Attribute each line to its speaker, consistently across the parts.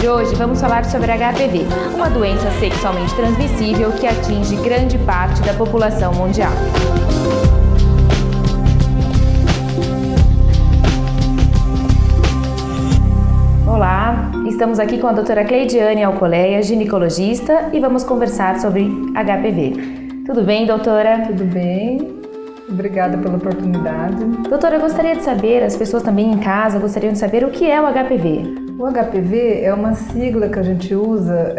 Speaker 1: de hoje vamos falar sobre HPV, uma doença sexualmente transmissível que atinge grande parte da população mundial. Olá, estamos aqui com a doutora Cleidiane Alcoleia, ginecologista, e vamos conversar sobre HPV. Tudo bem, doutora?
Speaker 2: Tudo bem. Obrigada pela oportunidade.
Speaker 1: Doutora, eu gostaria de saber, as pessoas também em casa gostariam de saber o que é o HPV.
Speaker 2: O HPV é uma sigla que a gente usa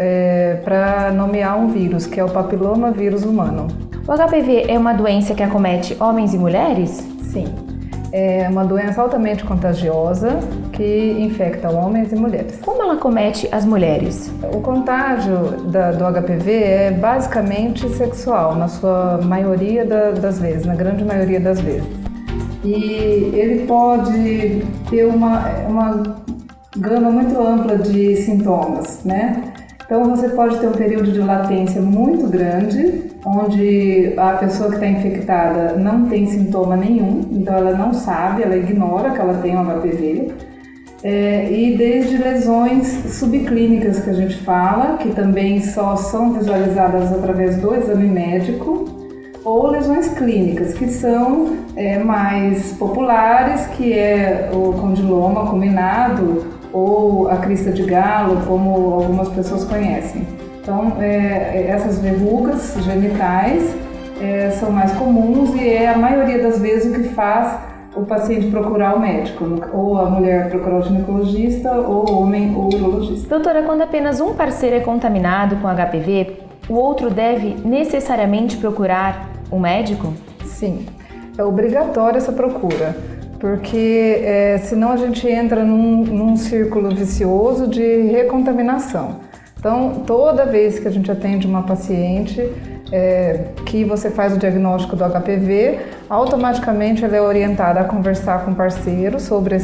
Speaker 2: para nomear um vírus, que é o papiloma vírus humano.
Speaker 1: O HPV é uma doença que acomete homens e mulheres?
Speaker 2: Sim. É uma doença altamente contagiosa que infecta homens e mulheres.
Speaker 1: Como ela acomete as mulheres?
Speaker 2: O contágio do HPV é basicamente sexual, na sua maioria das vezes, na grande maioria das vezes. E ele pode ter uma gama muito ampla de sintomas, né? Então você pode ter um período de latência muito grande, onde a pessoa que está infectada não tem sintoma nenhum, então ela não sabe, ela ignora que ela tem o HPV. E desde lesões subclínicas que a gente fala, que também só são visualizadas através do exame médico, ou lesões clínicas, que são mais populares, que é o condiloma combinado, ou a crista de galo, como algumas pessoas conhecem. Então, essas verrugas genitais são mais comuns e é a maioria das vezes o que faz o paciente procurar o médico, ou a mulher procurar o ginecologista, ou o homem o urologista.
Speaker 1: Doutora, quando apenas um parceiro é contaminado com HPV, o outro deve necessariamente procurar um médico?
Speaker 2: Sim, é obrigatória essa procura. Porque senão a gente entra num círculo vicioso de recontaminação. Então, toda vez que a gente atende uma paciente que você faz o diagnóstico do HPV, automaticamente ela é orientada a conversar com o parceiro sobre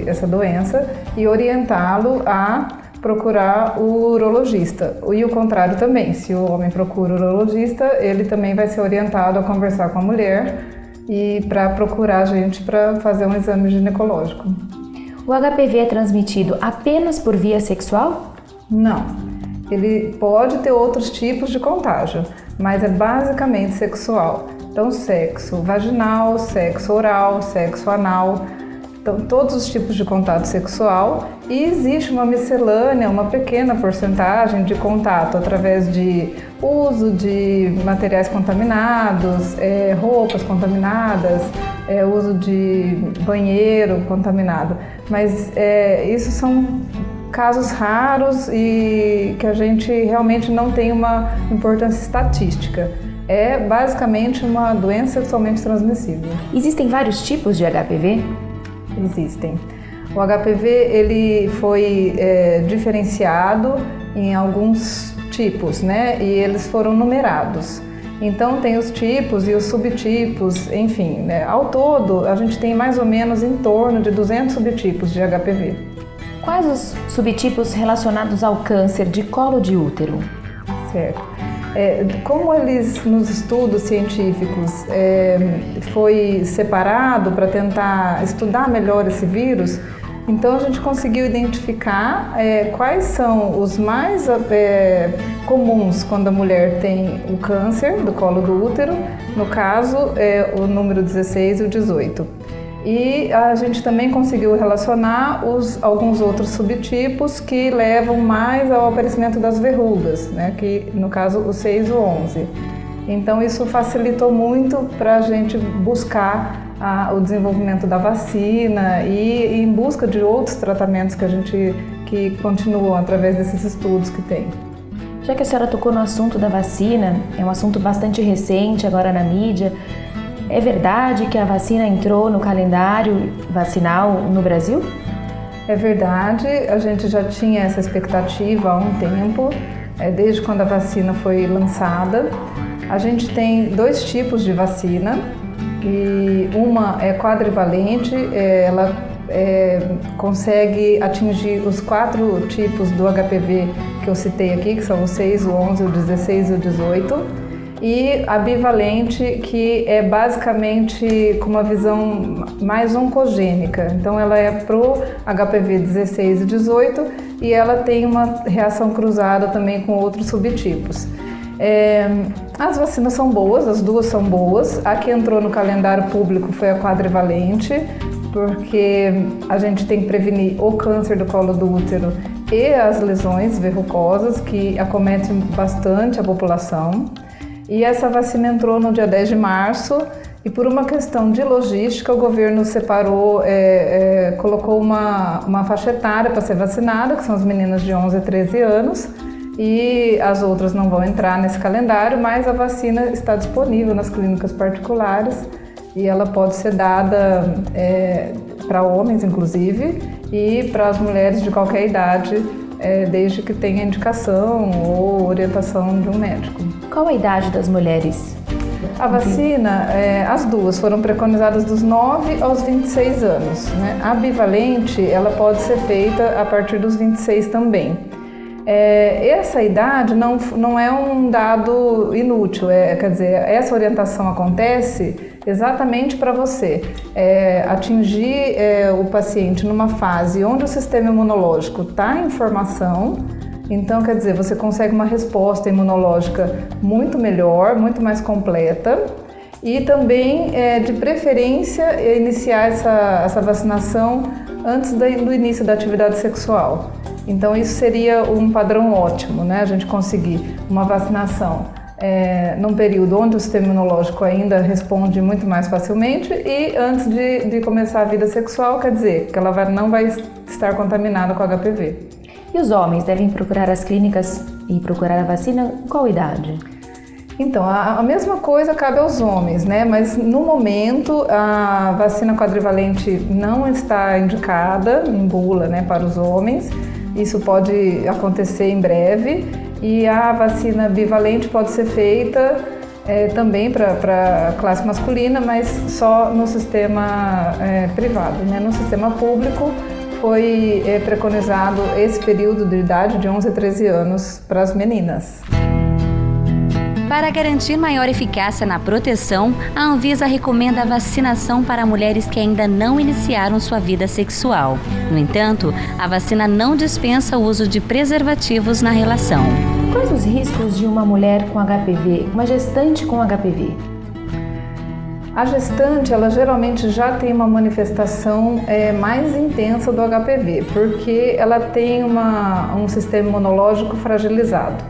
Speaker 2: essa doença e orientá-lo a procurar o urologista. E o contrário também, se o homem procura o urologista, ele também vai ser orientado a conversar com a mulher e para procurar a gente para fazer um exame ginecológico.
Speaker 1: O HPV é transmitido apenas por via sexual?
Speaker 2: Não, ele pode ter outros tipos de contágio, mas é basicamente sexual. Então, sexo vaginal, sexo oral, sexo anal, então todos os tipos de contato sexual, e existe uma miscelânea, uma pequena porcentagem de contato através de uso de materiais contaminados, roupas contaminadas, uso de banheiro contaminado, mas isso são casos raros e que a gente realmente não tem uma importância estatística. É basicamente uma doença sexualmente transmissível.
Speaker 1: Existem vários tipos de HPV?
Speaker 2: Existem. O HPV ele foi diferenciado em alguns tipos, né? E eles foram numerados. Então tem os tipos e os subtipos, enfim, né? Ao todo a gente tem mais ou menos em torno de 200 subtipos de HPV.
Speaker 1: Quais os subtipos relacionados ao câncer de colo de útero?
Speaker 2: Certo. Como eles, nos estudos científicos, foi separado para tentar estudar melhor esse vírus, então a gente conseguiu identificar quais são os mais comuns quando a mulher tem o câncer do colo do útero, no caso, o número 16 e o 18. E a gente também conseguiu relacionar alguns outros subtipos que levam mais ao aparecimento das verrugas, né? Que no caso o 6 e o 11. Então isso facilitou muito para a gente buscar o desenvolvimento da vacina e em busca de outros tratamentos que continuam através desses estudos que tem.
Speaker 1: Já que a senhora tocou no assunto da vacina, é um assunto bastante recente agora na mídia. É verdade que a vacina entrou no calendário vacinal no Brasil?
Speaker 2: É verdade, a gente já tinha essa expectativa há um tempo, desde quando a vacina foi lançada. A gente tem dois tipos de vacina, e uma é quadrivalente, ela consegue atingir os 4 tipos do HPV que eu citei aqui, que são o 6, o 11, o 16 e o 18. E a bivalente, que é basicamente com uma visão mais oncogênica. Então ela é pro HPV 16 e 18 e ela tem uma reação cruzada também com outros subtipos. As vacinas são boas, as duas são boas. A que entrou no calendário público foi a quadrivalente, porque a gente tem que prevenir o câncer do colo do útero e as lesões verrucosas, que acometem bastante a população. E essa vacina entrou no dia 10 de março e por uma questão de logística o governo separou, colocou uma faixa etária para ser vacinada, que são as meninas de 11 a 13 anos, e as outras não vão entrar nesse calendário, mas a vacina está disponível nas clínicas particulares e ela pode ser dada para homens, inclusive, e para as mulheres de qualquer idade, desde que tenha indicação ou orientação de um médico.
Speaker 1: Qual a idade das mulheres?
Speaker 2: A vacina, as duas foram preconizadas dos 9 aos 26 anos, né? A bivalente, ela pode ser feita a partir dos 26 também. Essa idade não é um dado inútil, quer dizer, essa orientação acontece exatamente para você atingir o paciente numa fase onde o sistema imunológico está em formação. Então, quer dizer, você consegue uma resposta imunológica muito melhor, muito mais completa e também, de preferência, iniciar essa vacinação antes do início da atividade sexual. Então, isso seria um padrão ótimo, né? A gente conseguir uma vacinação num período onde o sistema imunológico ainda responde muito mais facilmente e antes de começar a vida sexual, quer dizer, que ela não vai estar contaminada com HPV.
Speaker 1: E os homens devem procurar as clínicas e procurar a vacina com qual idade?
Speaker 2: Então, a mesma coisa cabe aos homens, né? Mas no momento a vacina quadrivalente não está indicada em bula, né, para os homens. Isso pode acontecer em breve. E a vacina bivalente pode ser feita também para a classe masculina, mas só no sistema privado, né? No sistema público foi preconizado esse período de idade de 11 a 13 anos para as meninas.
Speaker 3: Para garantir maior eficácia na proteção, a Anvisa recomenda a vacinação para mulheres que ainda não iniciaram sua vida sexual. No entanto, a vacina não dispensa o uso de preservativos na relação.
Speaker 1: Quais os riscos de uma mulher com HPV, uma gestante com HPV?
Speaker 2: A gestante, ela geralmente já tem uma manifestação mais intensa do HPV, porque ela tem um sistema imunológico fragilizado.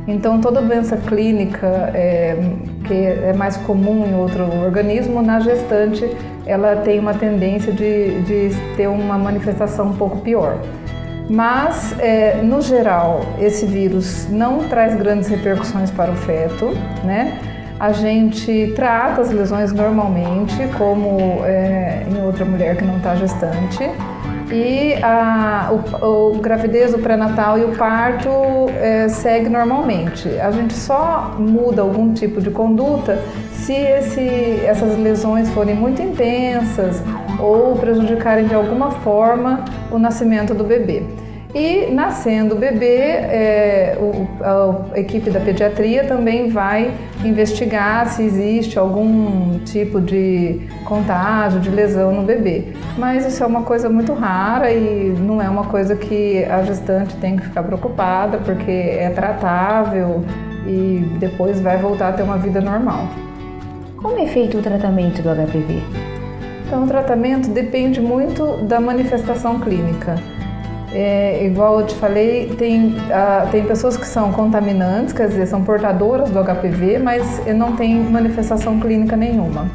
Speaker 2: Então, toda doença clínica que é mais comum em outro organismo, na gestante, ela tem uma tendência de ter uma manifestação um pouco pior. Mas, no geral, esse vírus não traz grandes repercussões para o feto, né? A gente trata as lesões normalmente, como em outra mulher que não está gestante. E a gravidez, o pré-natal e o parto segue normalmente. A gente só muda algum tipo de conduta se essas lesões forem muito intensas ou prejudicarem de alguma forma o nascimento do bebê. E nascendo o bebê, a equipe da pediatria também vai investigar se existe algum tipo de contágio, de lesão no bebê. Mas isso é uma coisa muito rara e não é uma coisa que a gestante tem que ficar preocupada, porque é tratável e depois vai voltar a ter uma vida normal.
Speaker 1: Como é feito o tratamento do HPV?
Speaker 2: Então, o tratamento depende muito da manifestação clínica. Igual eu te falei, tem pessoas que são contaminantes, quer dizer, são portadoras do HPV, mas não tem manifestação clínica nenhuma.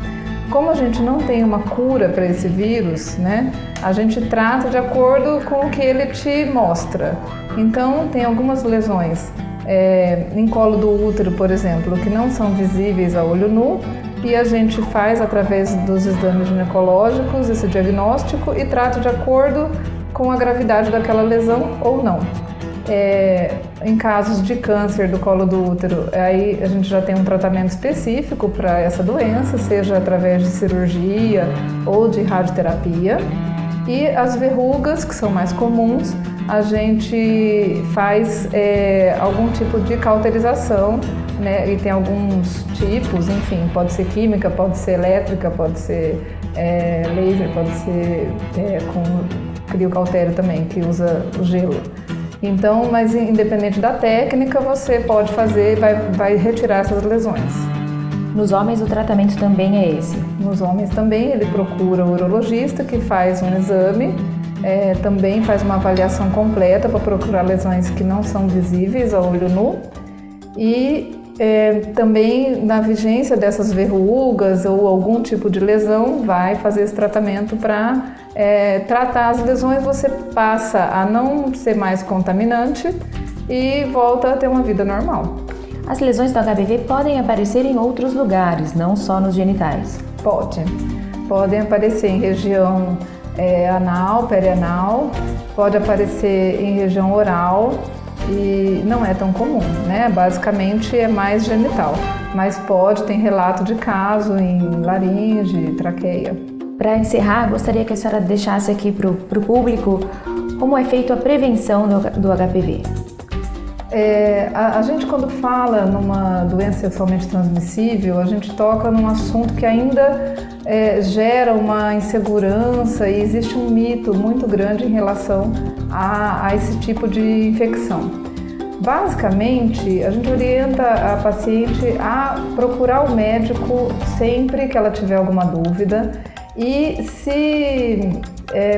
Speaker 2: Como a gente não tem uma cura para esse vírus, né, a gente trata de acordo com o que ele te mostra. Então, tem algumas lesões em colo do útero, por exemplo, que não são visíveis a olho nu, e a gente faz através dos exames ginecológicos esse diagnóstico e trata de acordo com a gravidade daquela lesão ou não. Em casos de câncer do colo do útero, aí a gente já tem um tratamento específico para essa doença, seja através de cirurgia ou de radioterapia. E as verrugas, que são mais comuns, a gente faz algum tipo de cauterização, né? E tem alguns tipos, enfim, pode ser química, pode ser elétrica, pode ser laser, pode ser com criocautério também, que usa o gelo. Então, mas independente da técnica, você pode fazer, vai retirar essas lesões.
Speaker 1: Nos homens o tratamento também é esse?
Speaker 2: Nos homens também, ele procura o urologista que faz um exame, também faz uma avaliação completa para procurar lesões que não são visíveis ao olho nu e também na vigência dessas verrugas ou algum tipo de lesão vai fazer esse tratamento para tratar as lesões. Você passa a não ser mais contaminante e volta a ter uma vida normal.
Speaker 1: As lesões do HPV podem aparecer em outros lugares, não só nos genitais?
Speaker 2: Podem aparecer em região anal, perianal, pode aparecer em região oral e não é tão comum, né? Basicamente é mais genital, mas tem relato de caso em laringe, traqueia.
Speaker 1: Para encerrar, gostaria que a senhora deixasse aqui para o público como é feita a prevenção do HPV.
Speaker 2: A gente, quando fala numa doença sexualmente transmissível, a gente toca num assunto que ainda gera uma insegurança e existe um mito muito grande em relação a esse tipo de infecção. Basicamente, a gente orienta a paciente a procurar o médico sempre que ela tiver alguma dúvida e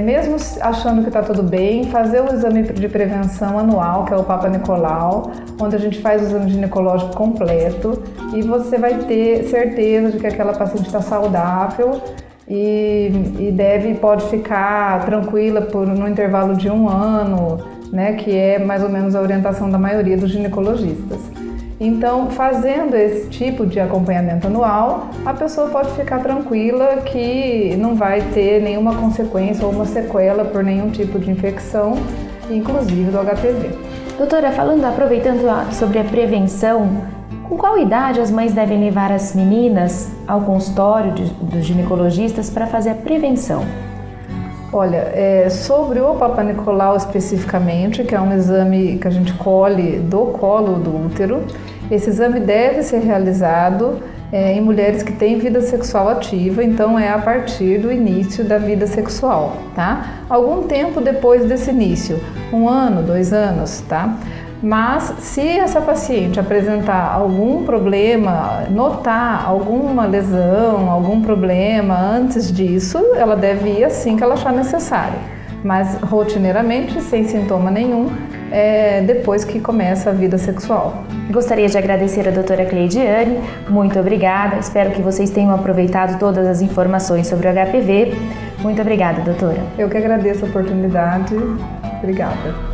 Speaker 2: mesmo achando que está tudo bem, fazer o exame de prevenção anual, que é o Papa Nicolau, onde a gente faz o exame ginecológico completo e você vai ter certeza de que aquela paciente está saudável e pode ficar tranquila no intervalo de 1 ano, né, que é mais ou menos a orientação da maioria dos ginecologistas. Então, fazendo esse tipo de acompanhamento anual, a pessoa pode ficar tranquila que não vai ter nenhuma consequência ou uma sequela por nenhum tipo de infecção, inclusive do HPV.
Speaker 1: Doutora, aproveitando sobre a prevenção, com qual idade as mães devem levar as meninas ao consultório dos ginecologistas para fazer a prevenção?
Speaker 2: Olha, sobre o Papa Nicolau especificamente, que é um exame que a gente colhe do colo do útero, esse exame deve ser realizado em mulheres que têm vida sexual ativa, então é a partir do início da vida sexual, tá? Algum tempo depois desse início, 1 ano, 2 anos, tá? Mas se essa paciente apresentar algum problema, notar alguma lesão, algum problema antes disso, ela deve ir assim que ela achar necessário. Mas rotineiramente, sem sintoma nenhum, depois que começa a vida sexual.
Speaker 1: Gostaria de agradecer a doutora Cleidiane, muito obrigada, espero que vocês tenham aproveitado todas as informações sobre o HPV. Muito obrigada, doutora.
Speaker 2: Eu que agradeço a oportunidade, obrigada.